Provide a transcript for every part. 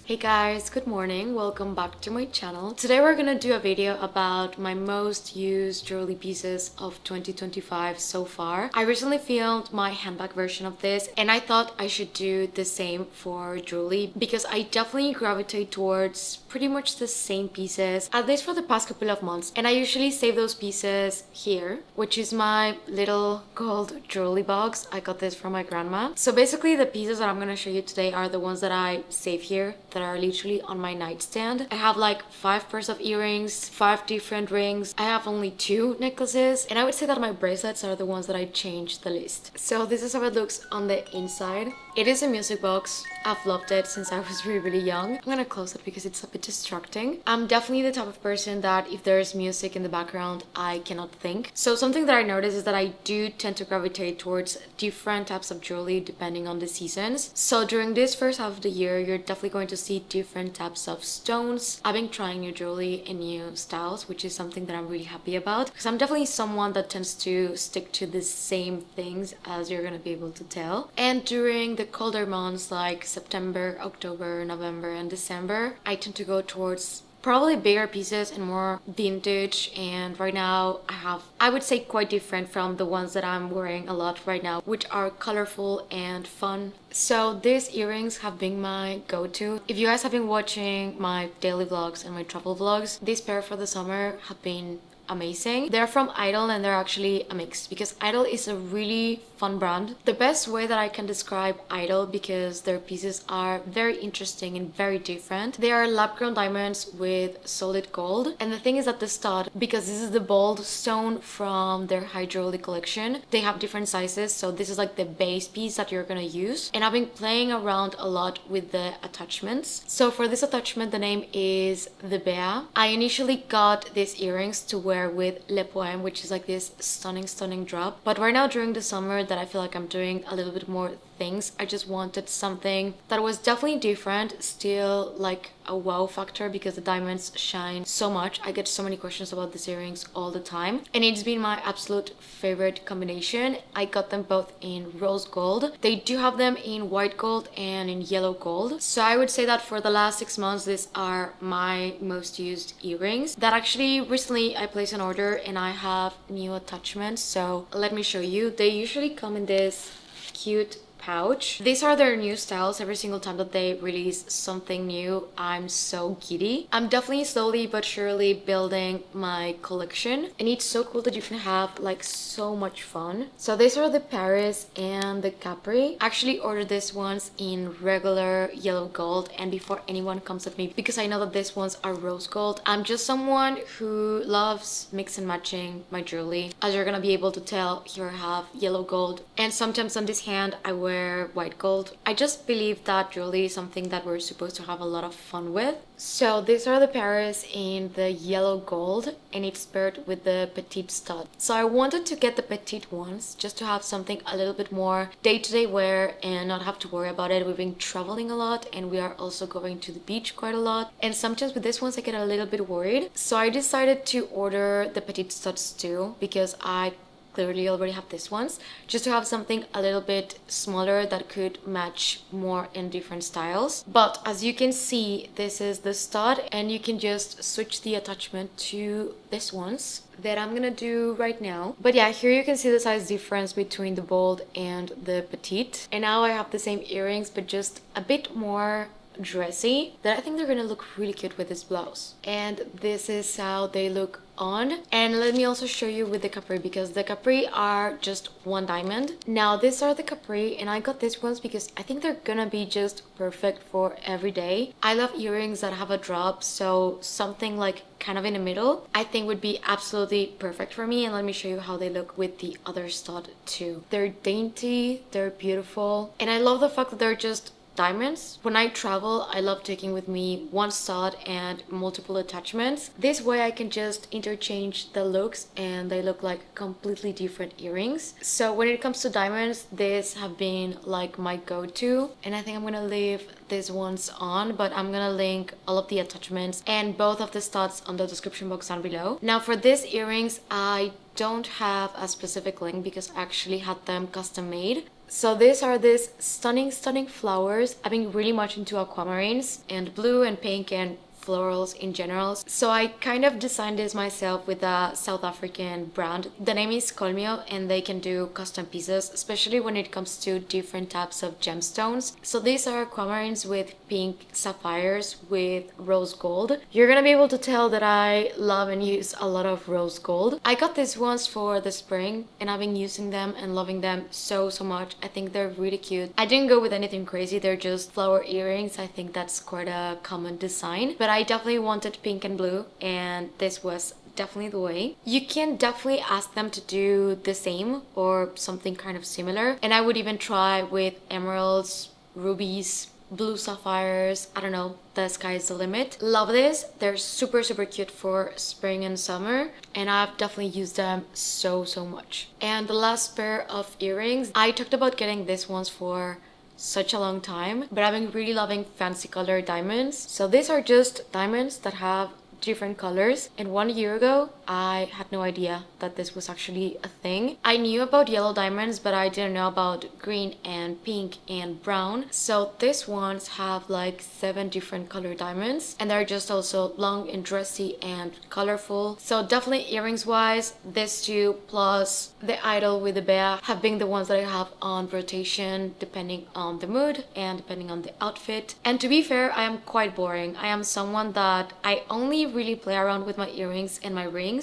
Hey guys, good morning. Welcome back to my channel. Today we're gonna do a video about my most used jewelry pieces of 2025 so far. I recently filmed my handbag version of this and I thought I should do the same for jewelry because I definitely gravitate towards pretty much the same pieces, at least for the past couple of months. And I usually save those pieces here, which is my little gold jewelry box. I got this from my grandma. So basically the pieces that I'm gonna show you today are the ones that I save here, that are literally on my nightstand. I have like 5 pairs of earrings, 5 different rings. I have only 2 necklaces, and I would say that my bracelets are the ones that I change the least. So this is how it looks on the inside. It is a music box. I've loved it since I was really young. I'm gonna close it because it's a bit distracting. I'm definitely the type of person that if there's music in the background, I cannot think. So something that I noticed is that I do tend to gravitate towards different types of jewelry depending on the seasons. So during this first half of the year, you're definitely going to see different types of stones. I've been trying new jewelry and new styles, which is something that I'm really happy about because I'm definitely someone that tends to stick to the same things, as you're gonna be able to tell. And during the colder months like September, October, November, and December, I tend to go towards probably bigger pieces and more vintage. And right now I have, I would say, quite different from the ones that I'm wearing a lot right now, which are colorful and fun. So these earrings have been my go-to. If you guys have been watching my daily vlogs and my travel vlogs, this pair for the summer have been amazing. They're from IDYL and they're actually a mix because IDYL is a really fun brand. The best way that I can describe IDYL, because their pieces are very interesting and very different. They are lab-grown diamonds with solid gold, and the thing is that the stud, because this is the bold stone from their high jewelry collection, they have different sizes. So this is like the base piece that you're gonna use, and I've been playing around a lot with the attachments. So for this attachment, the name is the Bea. I initially got these earrings to wear with Le Poème, which is like this stunning drop, but right now during the summer that I feel like I'm doing a little bit more things, I just wanted something that was definitely different, still like a wow factor, because the diamonds shine so much. I get so many questions about these earrings all the time, and it's been my absolute favorite combination. I got them both in rose gold. They do have them in white gold and in yellow gold. So I would say that for the last 6 months, these are my most used earrings. That actually recently I placed an order and I have new attachments, so let me show you. They usually come in this cute pouch. These are their new styles. Every single time that they release something new, I'm so giddy. I'm definitely slowly but surely building my collection, and it's so cool that you can have like so much fun. So these are the Paris and the Capri. I actually ordered these ones in regular yellow gold, and before anyone comes at me, because I know that these ones are rose gold, I'm just someone who loves mix and matching my jewelry. As you're gonna be able to tell, here I have yellow gold, and sometimes on this hand I wear white gold. I just believe that jewelry is something that we're supposed to have a lot of fun with. So these are the Paris in the yellow gold, and it's paired with the petite stud. So I wanted to get the petite ones just to have something a little bit more day-to-day wear and not have to worry about it. We've been traveling a lot and we are also going to the beach quite a lot, and sometimes with this ones I get a little bit worried. So I decided to order the petite studs too, because I clearly already have these ones, just to have something a little bit smaller that could match more in different styles. But as you can see, this is the stud, and you can just switch the attachment to this ones that I'm gonna do right now. But yeah, here you can see the size difference between the bold and the petite, and now I have the same earrings but just a bit more dressy, that I think they're gonna look really cute with this blouse. And this is how they look on. And let me also show you with the Capri, because the Capri are just one diamond. Now these are the Capri, and I got these ones because I think they're gonna be just perfect for every day. I love earrings that have a drop, so something like kind of in the middle I think would be absolutely perfect for me. And let me show you how they look with the other stud too. They're dainty, they're beautiful, and I love the fact that they're just diamonds. When I travel, I love taking with me one stud and multiple attachments. This way I can just interchange the looks and they look like completely different earrings. So when it comes to diamonds, these have been like my go-to, and I think I'm gonna leave these ones on, but I'm gonna link all of the attachments and both of the studs on the description box down below. Now for these earrings, I don't have a specific link because I actually had them custom made. So these are these stunning flowers. I've been really much into aquamarines and blue and pink and florals in general. So I kind of designed this myself with a South African brand. The name is Colmio and they can do custom pieces, especially when it comes to different types of gemstones. So these are aquamarines with pink sapphires with rose gold. You're gonna be able to tell that I love and use a lot of rose gold. I got these ones for the spring and I've been using them and loving them so much. I think they're really cute. I didn't go with anything crazy, they're just flower earrings. I think that's quite a common design, but I definitely wanted pink and blue and this was definitely the way. You can definitely ask them to do the same or something kind of similar, and I would even try with emeralds, rubies, blue sapphires. I don't know, the sky's the limit. Love this. They're super cute for spring and summer and I've definitely used them so much. And the last pair of earrings, I talked about getting these ones for such a long time, but I've been really loving fancy color diamonds. So these are just diamonds that have different colors, and 1 year ago I had no idea that this was actually a thing. I knew about yellow diamonds, but I didn't know about green and pink and brown. So these ones have like 7 different color diamonds and they're just also long and dressy and colorful. So definitely earrings wise, these two plus the IDYL with the bear have been the ones that I have on rotation depending on the mood and depending on the outfit. And to be fair, I am quite boring. I am someone that I only really play around with my earrings and my rings.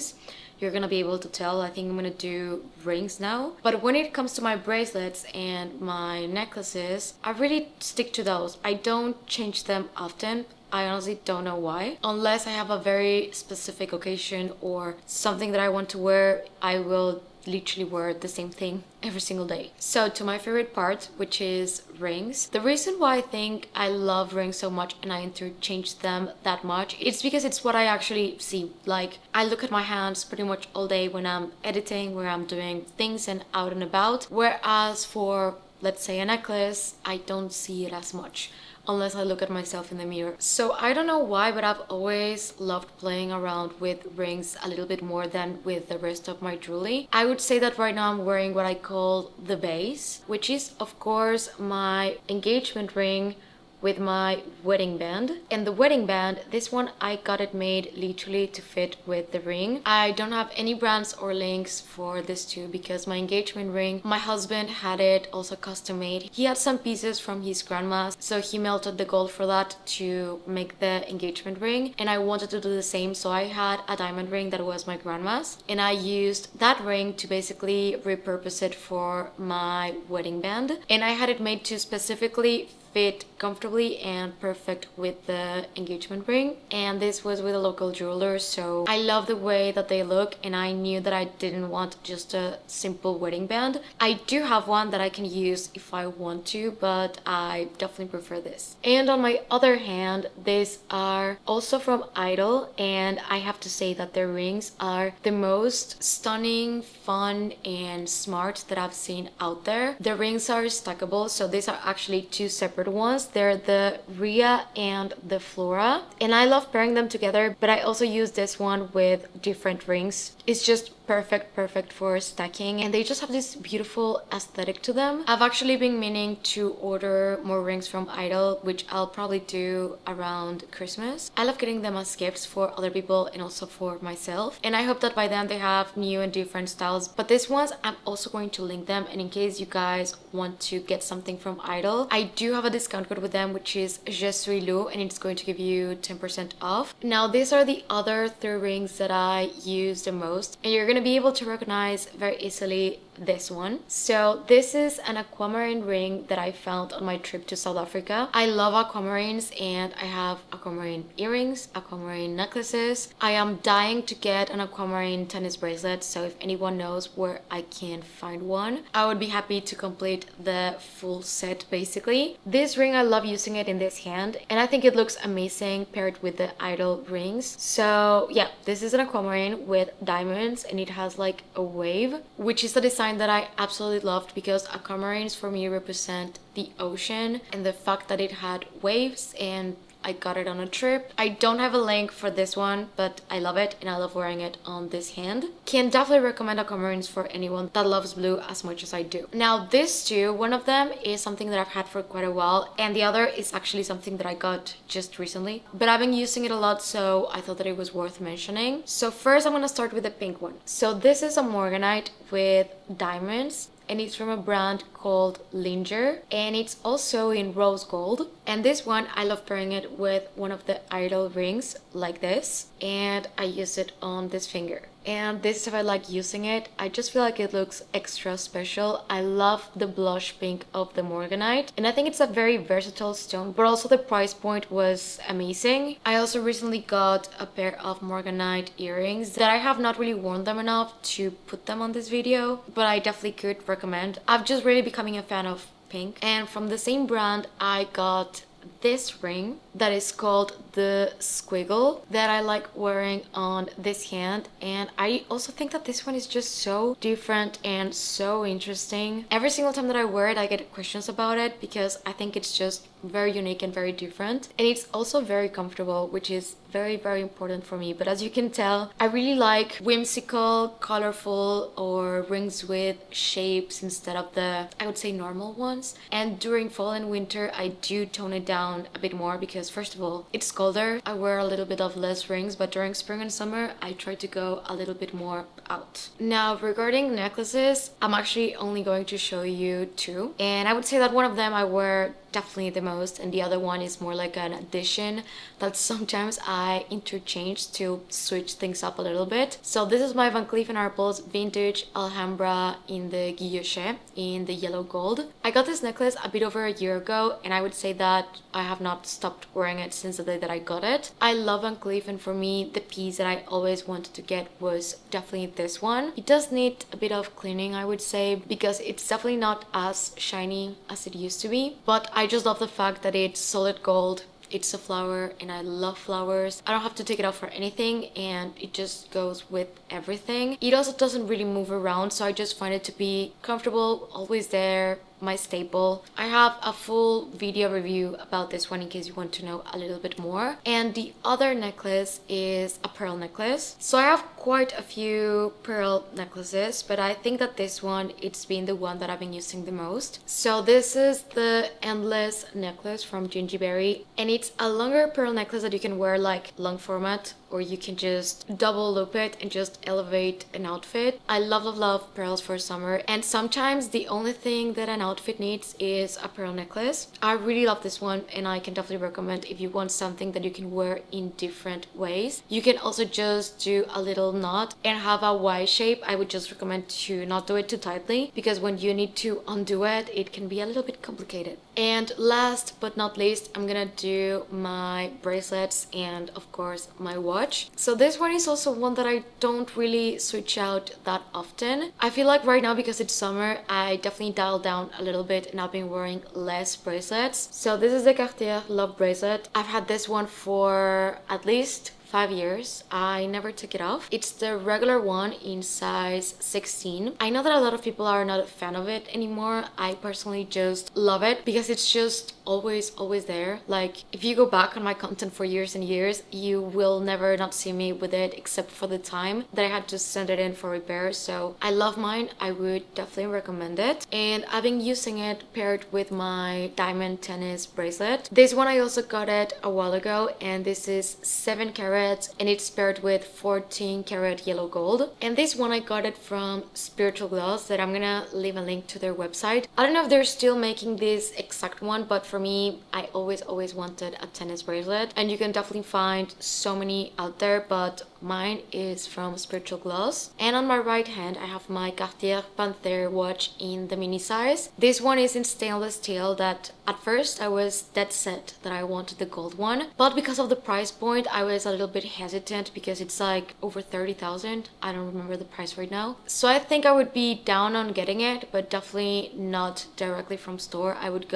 You're gonna be able to tell. I think I'm gonna do rings now. But when it comes to my bracelets and my necklaces, I really stick to those. I don't change them often. I honestly don't know why. Unless I have a very specific occasion or something that I want to wear, I will literally wear the same thing every single day. So to my favorite part, which is rings. The reason why I think I love rings so much and I interchange them that much, it's because it's what I actually see. Like, I look at my hands pretty much all day when I'm editing, where I'm doing things and out and about. Whereas for, let's say, a necklace, I don't see it as much unless I look at myself in the mirror. So I don't know why, but I've always loved playing around with rings a little bit more than with the rest of my jewelry. I would say that right now I'm wearing what I call the base, which is of course my engagement ring with my wedding band. And the wedding band, this one I got it made literally to fit with the ring. I don't have any brands or links for this too because my engagement ring, my husband had it also custom made. He had some pieces from his grandma, so he melted the gold for that to make the engagement ring, and I wanted to do the same, so I had a diamond ring that was my grandma's and I used that ring to basically repurpose it for my wedding band, and I had it made to specifically fit comfortably and perfect with the engagement ring. And this was with a local jeweler, so I love the way that they look, and I knew that I didn't want just a simple wedding band. I do have one that I can use if I want to, but I definitely prefer this. And on my other hand, these are also from IDYL, and I have to say that their rings are the most stunning, fun and smart that I've seen out there. The rings are stackable, so these are actually 2 separate ones. They're the Rhea and the Flora, and I love pairing them together, but I also use this one with different rings. It's just perfect for stacking, and they just have this beautiful aesthetic to them. I've actually been meaning to order more rings from IDYL, which I'll probably do around Christmas. I love getting them as gifts for other people and also for myself, and I hope that by then they have new and different styles. But these ones, I'm also going to link them, and in case you guys want to get something from IDYL, I do have a discount code with them, which is Je suis Lou, and it's going to give you 10% off. Now these are the other 3 rings that I use the most, and you're gonna be able to recognize very easily this one. So this is an aquamarine ring that I found on my trip to South Africa. I love aquamarines, and I have aquamarine earrings, aquamarine necklaces. I am dying to get an aquamarine tennis bracelet, so if anyone knows where I can find one, I would be happy to complete the full set basically. This ring, I love using it in this hand, and I think it looks amazing paired with the IDYL rings. So yeah, this is an aquamarine with diamonds, and it has like a wave, which is the design that I absolutely loved because aquamarines for me represent the ocean, and the fact that it had waves and I got it on a trip. I don't have a link for this one, but I love it and I love wearing it on this hand. Can definitely recommend Aquamarines for anyone that loves blue as much as I do. Now these two, one of them is something that I've had for quite a while and the other is actually something that I got just recently, but I've been using it a lot, so I thought that it was worth mentioning. So first I'm gonna start with the pink one. So this is a morganite with diamonds and it's from a brand called Linger and it's also in rose gold. And this one, I love pairing it with one of the IDYL rings like this, and I use it on this finger. And this is how I like using it. I just feel like it looks extra special. I love the blush pink of the morganite and I think it's a very versatile stone, but also the price point was amazing. I also recently got a pair of morganite earrings that I have not really worn them enough to put them on this video, but I definitely could recommend. I've just really becoming a fan of pink, and from the same brand I got this ring that is called the squiggle that I like wearing on this hand, and I also think that this one is just so different and so interesting. Every single time that I wear it I get questions about it because I think it's just very unique and very different, and it's also very comfortable, which is very important for me. But as you can tell, I really like whimsical, colorful, or rings with shapes instead of the, I would say, normal ones. And during fall and winter I do tone it down a bit more because first of all it's colder, I wear a little bit of less rings, but during spring and summer I try to go a little bit more out. Now regarding necklaces, I'm actually only going to show you two, and I would say that one of them I wear definitely the most and the other one is more like an addition that sometimes I interchange to switch things up a little bit. So this is my Van Cleef & Arpels vintage Alhambra in the guilloche in the yellow gold. I got this necklace a bit over a year ago and I would say that I have not stopped wearing it since the day that I got it. I love Van Cleef, and for me the piece that I always wanted to get was definitely this one. It does need a bit of cleaning, I would say, because it's definitely not as shiny as it used to be, but I just love the fact that it's solid gold. It's a flower and I love flowers. I don't have to take it out for anything and it just goes with everything. It also doesn't really move around, so I just find it to be comfortable, always there, my staple. I have a full video review about this one in case you want to know a little bit more. And the other necklace is a pearl necklace. So I have quite a few pearl necklaces, but I think that this one, it's been the one that I've been using the most. So this is the Endless necklace from Gingyberry, and it's a longer pearl necklace that you can wear like long format, or you can just double loop it and just elevate an outfit. I love pearls for summer, and sometimes the only thing that an outfit needs is a pearl necklace. I really love this one and I can definitely recommend if you want something that you can wear in different ways. You can also just do a little knot and have a Y shape. I would just recommend to not do it too tightly because when you need to undo it, it can be a little bit complicated. And last but not least, I'm gonna do my bracelets and of course my watch. So this one is also one that I don't really switch out that often. I feel like right now, because it's summer, I definitely dial down a little bit and I've been wearing less bracelets. So this is the Cartier Love bracelet. I've had this one for at least 5 years. I never took it off. It's the regular one in size 16. I know that a lot of people are not a fan of it anymore. I personally just love it because it's just always there. Like if you go back on my content for years and years, you will never not see me with it except for the time that I had to send it in for repair. So I love mine. I would definitely recommend it, and I've been using it paired with my diamond tennis bracelet. This one I also got it a while ago, and this is 7 carat and it's paired with 14 karat yellow gold. And this one I got it from Spiritual Gloss, that I'm gonna leave a link to their website. I don't know if they're still making this exact one, but for me, I always wanted a tennis bracelet, and you can definitely find so many out there, but mine is from Spiritual Gloss. And on my right hand I have my Cartier Panther watch in the mini size. This one is in stainless steel, that at first I was dead set that I wanted the gold one, but because of the price point I was a little bit hesitant because it's like over 30,000. I don't remember the price right now, so I think I would be down on getting it, but definitely not directly from store. I would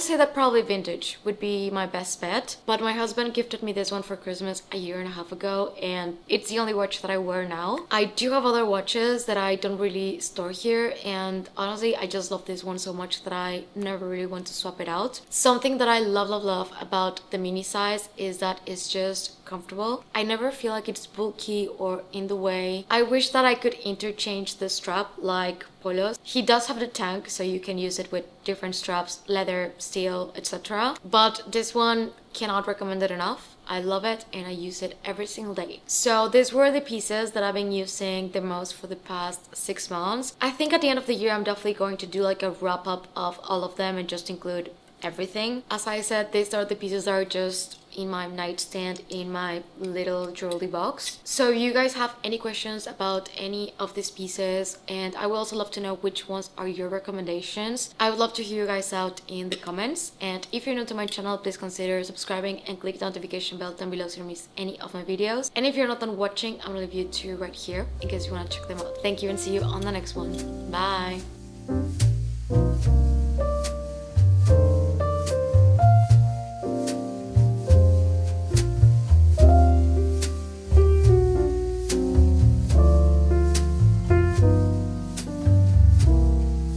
say that probably vintage would be my best bet, but my husband gifted me this one for Christmas a year and a half ago, and It's the only watch that I wear now. I do have other watches that I don't really store here, and honestly I just love this one so much that I never really want to swap it out. Something that I love about the mini size is that it's just comfortable. I never feel like it's bulky or in the way. I wish that I could interchange the strap like Polos. He does have the tank, so you can use it with different straps, leather, steel, etc. But this one, cannot recommend it enough. I love it and I use it every single day. So these were the pieces that I've been using the most for the past 6 months. I think at the end of the year I'm definitely going to do like a wrap up of all of them and just include everything. As I said, these are the pieces that are just in my nightstand in my little jewelry box. So you guys have any questions about any of these pieces, and I would also love to know which ones are your recommendations. I would love to hear you guys out in the comments, and if you're new to my channel, please consider subscribing and click the notification bell down below so you don't miss any of my videos. And if you're not done watching, I'm gonna leave you two right here in case you want to check them out. Thank you and see you on the next one. Bye.